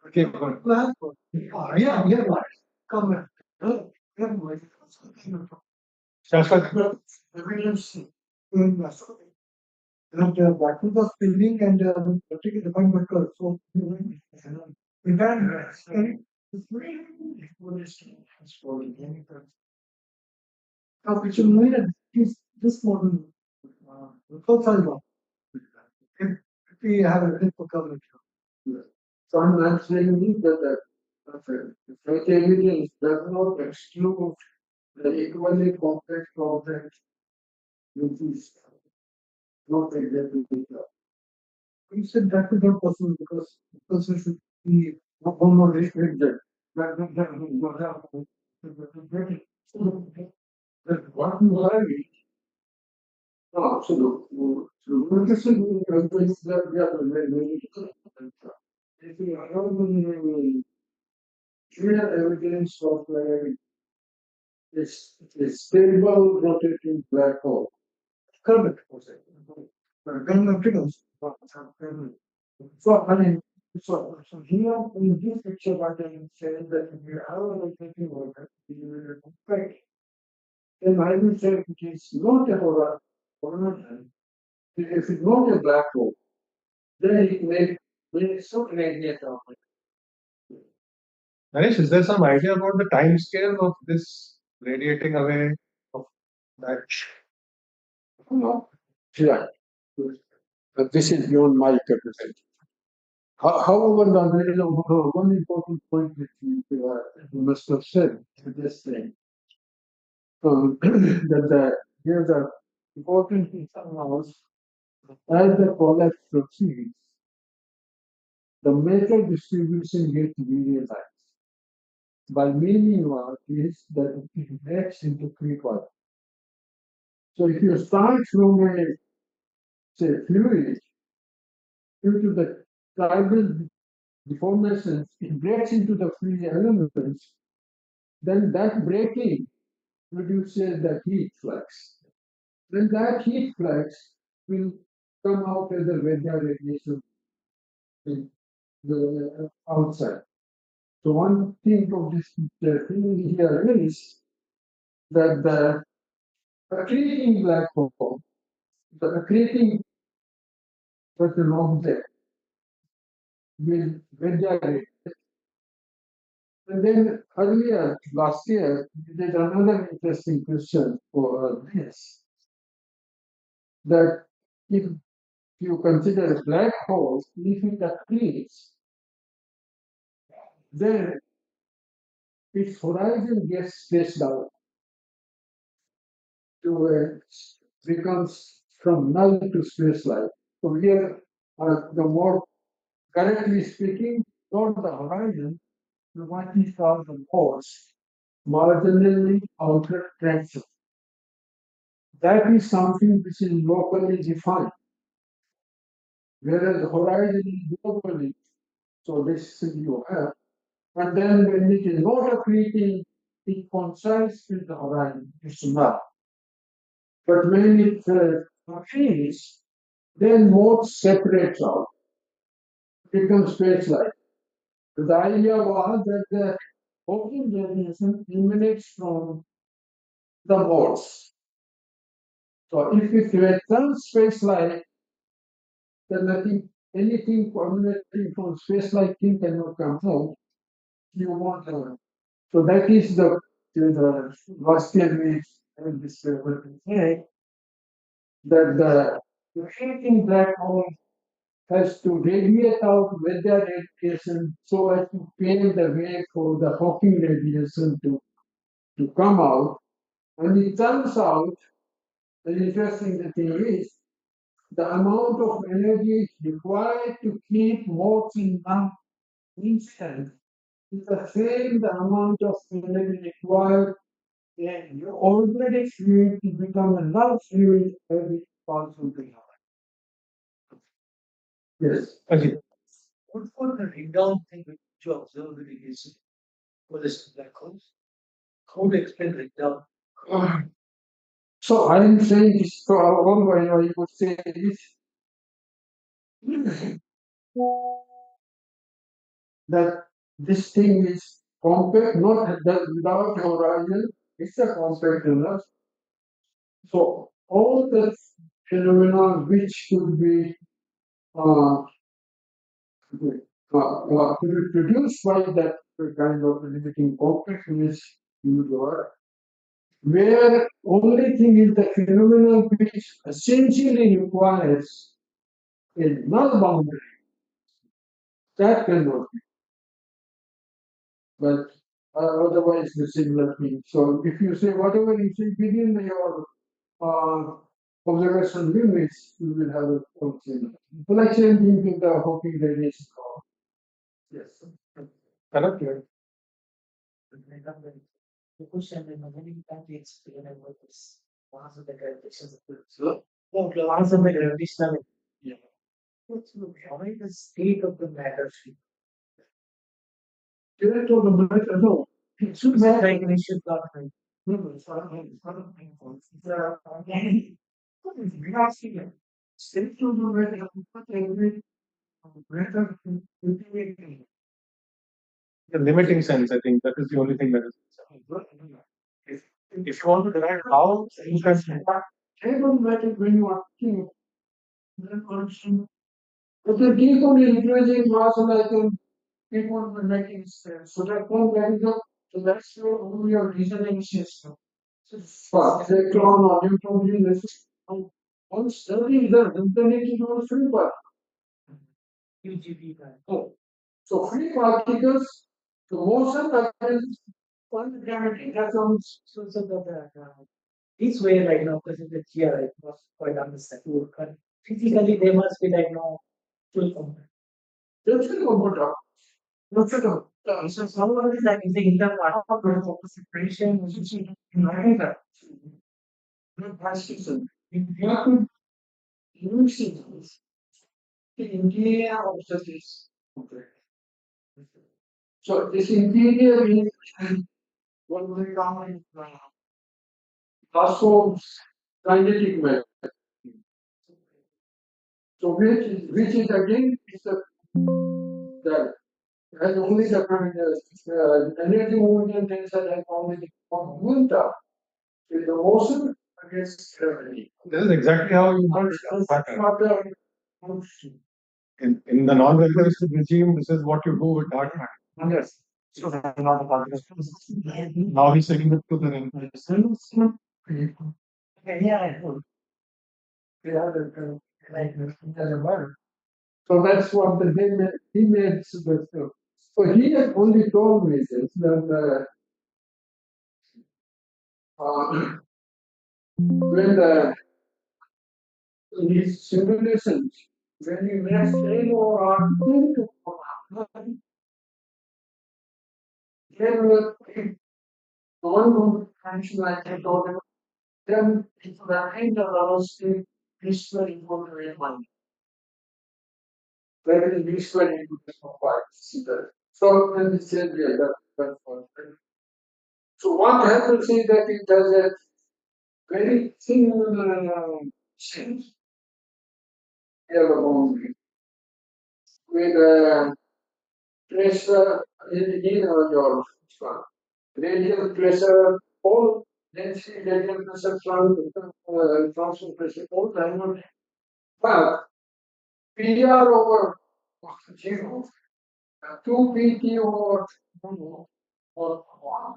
Okay, good. Black hole. Yeah, yeah, right. Come on. Yeah, right. Shashwat, Evidence. And black holes are spinning and particularly one vector. So in that it's very now we should know that this model profile if we have a little coverage. So I'm saying that the fake evidence does not exclude the equally complex object which is not exactly the We said that is not possible because the person should be one more restrict that. what you are no, absolutely. So this is that we are very if you have any clear evidence of a stable rotating black hole. Correct. So I mean, so here in this picture, what I say that if you have a rotating orbit, you will expect. Then I will say it is not a horizon. If it's not a black hole, then it may so radiate off it. Naresh, is there some idea about the time scale of this radiating away of that? No. Yeah. But this is beyond my capacity. However, there is one important point which you must have said to this thing. That here the important thing was as the collapse proceeds, the metal distribution gets realized. By meaning what is that it breaks into three parts. So if you start from a say fluid due to the tribal deformations, it breaks into the free elements, then that breaking produces the heat flux. Then that heat flux will come out as a weather radiation in the outside. So one thing of this thing here is that the accreting black hole, the accreting such an object will weather. And then earlier last year, we did another interesting question for this that if you consider black holes, if it accretes, then its horizon gets spaced out to becomes from null to space light. So here, the more correctly speaking, not the horizon, the what is called the pores, marginally outer traction. That is something which is locally defined, whereas the horizon is globally. So this you have. And then when it is not accreting, it coincides with the horizon. It's not. But when it fields, then mode separates out, becomes space-like. The idea was that the Hawking radiation emanates from the modes. So if it returns space-like, then anything emanating from space-like thing cannot come out. You want so that is the last year we had this say that the rotating black hole has to radiate out with the radiation so as to pave the way for the Hawking radiation to come out. And it turns out, the interesting thing is, the amount of energy required to keep modes in one instant is the same the amount of energy required in your already fluid to become a null fluid as it falls into the Yes. Okay. What for the rundown thing which you observe with radiation for this black holes? How to explain rundown? So I am saying this, so all I would say is that this thing is compact, not that without horizon, it's a compact enough. So all the phenomena which could be produced by that kind of limiting compactness where only thing is the phenomenon which essentially requires a null boundary. That cannot be. But otherwise the similar thing. So if you say whatever you see within your observation limits, you will have a function. Like same thing with the Hawking radiation. Yes. Correct. Yeah. The question in many countries explain about this. Once the gravitations once the gravitational. Yeah. How is the state of the matter? Direct on the matter, no. It should be like initial thought. State to the matter, The limiting sense, I think that is the only thing that is. If you want to derive how you can table matter when you are thinking, if you keep on increasing mass and I can keep on making sense. So that one that is so that's your reasoning system. But electron or neutron is on study the infinity on free particles. UGB. Oh, so free particles, the motion happens on the gravity. That's on So this way, like now, because the here it was quite understand. But physically, they must be like no full component. that's the computer. That's the computer. So someone is like the interpart of separation, which is Neither. Not plasticity. You have to use the interior of the this. So this interior is one very common also kinetic wave. So which is again is the has only the energy movement and tensor has only the movement is the motion against gravity. This is exactly how you want That's it. not the motion. In the non-relativistic regime, this is what you do with dark matter. Yes. So that's not a part of Now he's saying it to the yeah, I know. Yeah, like doesn't matter. So that's what he made the stuff. So he had only told me this that when in his simulations, when you make fail or then one function like I told him, then it's the kind of velocity is very important one. Where is V square into this one? So when he said, yeah, that's one. So what happens is that it does a very thin Here the boundary with pressure in your radial pressure, all density, radial pressure, transfer pressure, all diamond. But PR over 0, 2 PT over 1 or 1.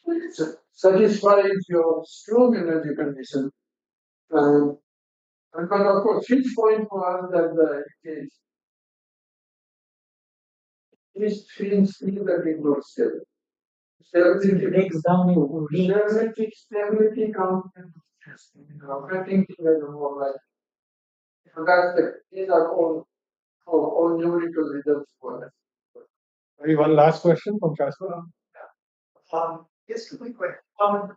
It satisfies your strong energy condition. But of course, which point was that the case is feels that it was stable. Stability breaks down in stability comes affecting things like more like so that's the these are all numerical results for us. Maybe one last question from Shastra. Just a quick question. Of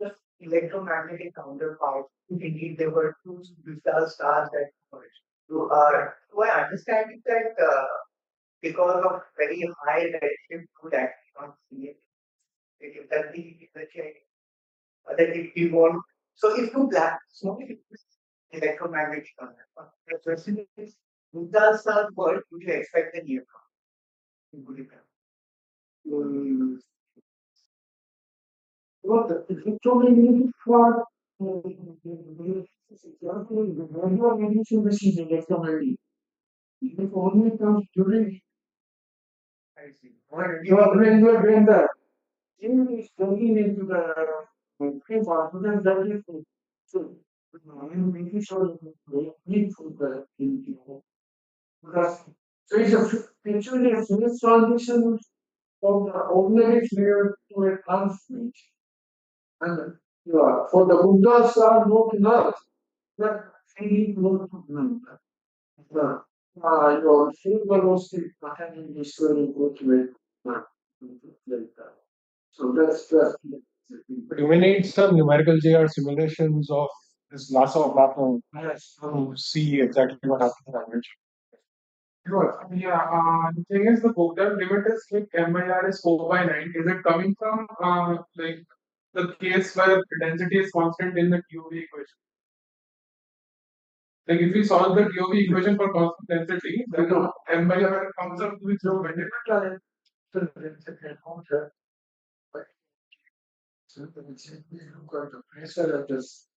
the electromagnetic counterpart, indeed there were two Buchdahl stars that emerged. Do I understand it that because of very high redshift to that we not see it? If that the check, that if we want, so if two black small electromagnetic counterpart, the question is, Buchdahl stars world, would you expect the neutron? What the electromagnetic part when you are reducing the sheet electromagnetic, it only comes during I see. when you are when the gene is plugging into the free part, then that is so I'm making sure that they need for the because so it's a actually a phase transition from the ordinary fluid to a transfluid. And for the Buddhas are not enough. That feeling not enough. Your field velocity pattern is very good with like that. So that's just But you may need some numerical GR simulations of this Nassau platform yes. to see exactly what happens in language. Sure. Yeah, the thing is the Buchdahl limit is like MIR is 4 by 9. Is it coming from like the case where density is constant in the TOV equation? Like if we solve the TOV equation for constant density, then MIR comes up with 0 by 9. So you've got the pressure of this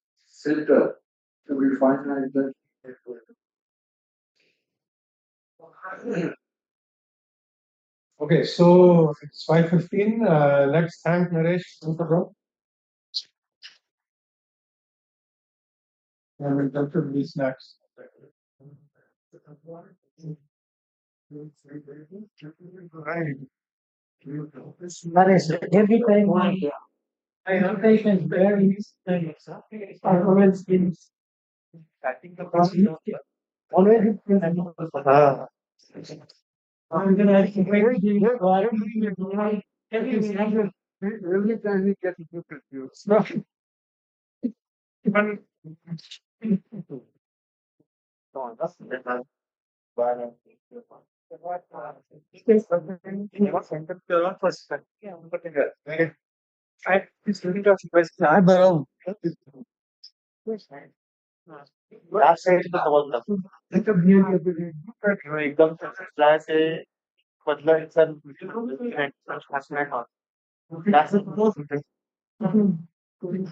filter to be finite that Okay, so it's 5:15. Let's thank Naresh. And we'll come to these snacks. Right. Naresh, every time I don't take and bear these things, I always been always I'm gonna have to wait here, so I don't think you're right. Every time we get too confused. एकदम flash है मतलब इंसान Where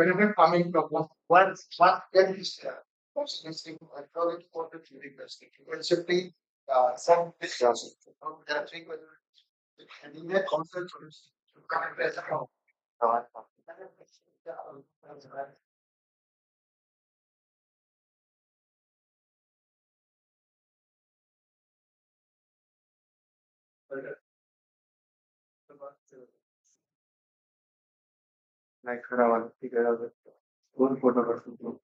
is it coming from? Once get this I call it for the theory best. It's simply some discussion. There are three questions. And in that concept, you can't press account. Like, figure out one photo or something.